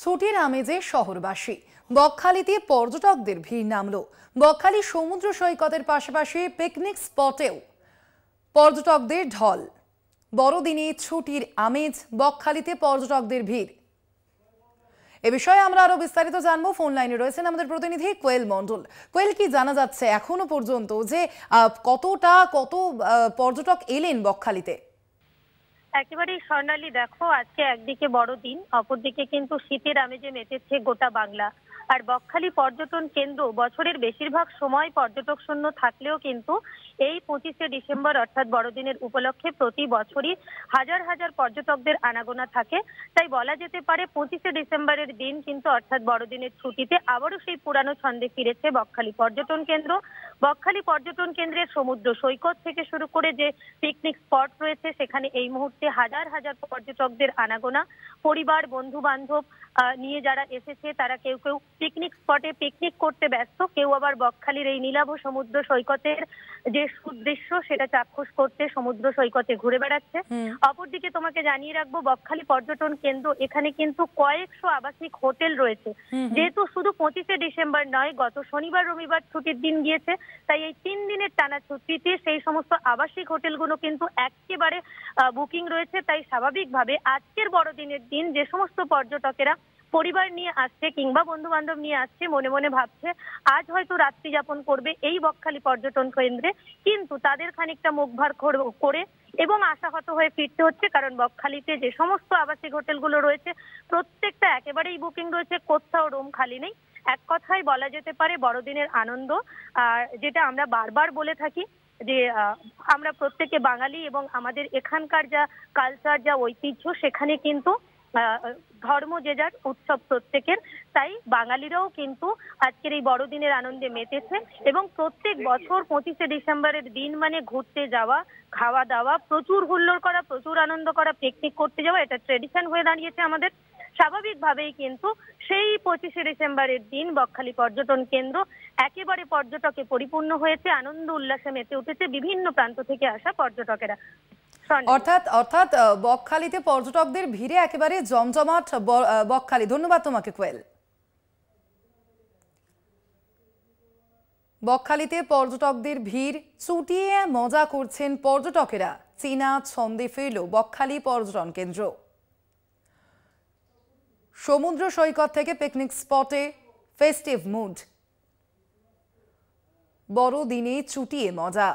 ছুটির আমেজে শহরবাসী। বকখালিতে পর্যটকদের ভিড় নামলো। বকখালি সমুদ্র সৈকতের পাশাপাশি পিকনিক স্পটেও পর্যটকদের ঢল। বড়দিনে ছুটির আমেজ, বকখালিতে পর্যটকদের ভিড়। এ বিষয়ে আমরা আরো বিস্তারিত জানবো। ফোন লাইনে রয়েছেন আমাদের প্রতিনিধি কোয়েল মণ্ডল। কোয়েল, কি জানা যাচ্ছে এখনো পর্যন্ত যে কত পর্যটক এলেন বকখালিতে? একেবারেই স্বর্ণালী, দেখো আজকে একদিকে বড়দিন, অপরদিকে কিন্তু শীতের আমেজে মেতেছে গোটা বাংলা। আর বকখালি পর্যটন কেন্দ্র বছরের বেশিরভাগ সময় পর্যটক শূন্য থাকলেও কিন্তু এই 25শে ডিসেম্বর অর্থাৎ বড়দিনের উপলক্ষে প্রতি বছরই হাজার হাজার পর্যটকদের আনাগোনা থাকে। তাই বলা যেতে পারে 25শে ডিসেম্বরের দিন কিন্তু অর্থাৎ বড়দিনের ছুটিতে আবারও সেই পুরানো ছন্দে ফিরেছে বকখালি পর্যটন কেন্দ্র। বকখালি পর্যটন কেন্দ্রের সমুদ্র সৈকত থেকে শুরু করে যে পিকনিক স্পট রয়েছে সেখানে এই মুহূর্তে হাজার হাজার পর্যটকদের আনাগোনা। পরিবার, বন্ধু বান্ধব নিয়ে যারা এসেছে তারা কেউ কেউ পিকনিক স্পটে পিকনিক করতে ব্যস্ত, কেউ আবার বকখালির এই নীলাভ সমুদ্র সৈকতের যে সুদৃশ্য সেটা চাক্ষুষ করতে সমুদ্র সৈকতে ঘুরে বেড়াচ্ছে। অপরদিকে তোমাকে জানিয়ে রাখবো, বকখালি পর্যটন কেন্দ্র এখানে কিন্তু কয়েকশো আবাসিক হোটেল রয়েছে। যেহেতু শুধু 25শে ডিসেম্বর নয়, গত শনিবার রবিবার ছুটির দিন গিয়েছে, তাই এই 3 দিনের টানা ছুটিতে সেই সমস্ত আবাসিক হোটেলগুলো কিন্তু একেবারে বুকিং রয়েছে। তাই স্বাভাবিকভাবে আজকের বড়দিনের দিন যে সমস্ত পর্যটকেরা পরিবার নিয়ে আসছে কিংবা বন্ধু বান্ধব নিয়ে আসছে, মনে মনে ভাবছে আজ হয়তো রাত্রি যাপন করবে এই বকখালি পর্যটন কেন্দ্রে, কিন্তু তাদের খানিকটা মুখ ভার করে এবং আশাহত হয়ে ফিরতে হচ্ছে। কারণ বকখালিতে যে সমস্ত আবাসিক হোটেলগুলো রয়েছে প্রত্যেকটা একেবারেই বুকিং রয়েছে, কোথাও রুম খালি নেই। এক কথায় বলা যেতে পারে বড়দিনের আনন্দ, আর যেটা আমরা বারবার বলে থাকি যে আমরা প্রত্যেকে বাঙালি এবং আমাদের এখানকার যা কালচার, যা ঐতিহ্য, সেখানে কিন্তু ধর্ম যে যার, উৎসব প্রত্যেকের। তাই বাঙালিরাও কিন্তু আজকের এই বড়দিনের আনন্দে মেতেছে এবং প্রত্যেক বছর 25শে ডিসেম্বরের দিন মানে ঘুরতে যাওয়া, খাওয়া দাওয়া, প্রচুর হুল্লোড় করা, প্রচুর আনন্দ করা, পিকনিক করতে যাওয়া, এটা ট্রেডিশন হয়ে দাঁড়িয়েছে আমাদের। স্বাভাবিকভাবেই কিন্তু সেই 25শে ডিসেম্বরের দিন বকখালি পর্যটন কেন্দ্র একেবারে পর্যটকে পরিপূর্ণ হয়েছে, আনন্দ উল্লাসে মেতে উঠেছে বিভিন্ন প্রান্ত থেকে আসা পর্যটকেরা। অর্থাৎ বকখালিতে পর্যটকদের ভিড়ে একেবারে জমজমাট বকখালি। ধন্যবাদ তোমাকে কোয়েল। বকখালিতে পর্যটকদের ভিড়, চুটিয়ে মজা করছেন পর্যটকেরা। চীনা ছন্দে ফিরল বকখালি পর্যটন কেন্দ্র। সমুদ্র সৈকত থেকে পিকনিক স্পটে ফেস্টিভ মুড। বড়দিনে চুটিয়ে মজা।